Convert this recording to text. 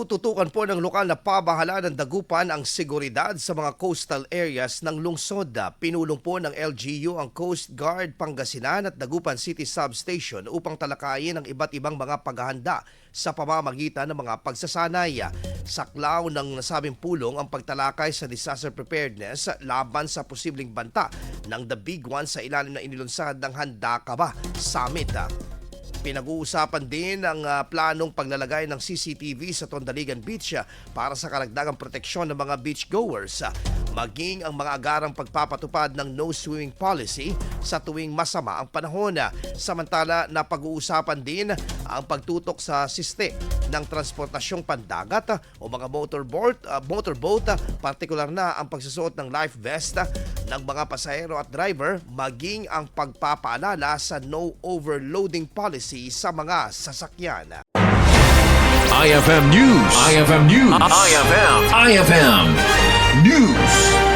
Tututukan po ng lokal na pamahalaan ng Dagupan ang seguridad sa mga coastal areas ng lungsod. Pinulong po ng LGU ang Coast Guard Pangasinan at Dagupan City Substation upang talakayin ang iba't ibang mga paghahanda sa pamamagitan ng mga pagsasanay. Saklaw ng nasabing pulong ang pagtalakay sa disaster preparedness laban sa posibleng banta ng The Big One sa ilalim na inilunsad ng Handa Ka Ba Summit. Pinag-uusapan din ang planong paglalagay ng CCTV sa Tondaligan Beach para sa karagdagang proteksyon ng mga beachgoers, maging ang mga agarang pagpapatupad ng no swimming policy sa tuwing masama ang panahon. Samantala, napag-uusapan din ang pagtutok sa siste ng transportasyong pandagat o mga motorboat, partikular na ang pagsusuot ng life vest ng mga pasahero at driver, maging ang pagpapaalala sa no overloading policy sa mga sasakyan. IFM News. IFM News. IFM News.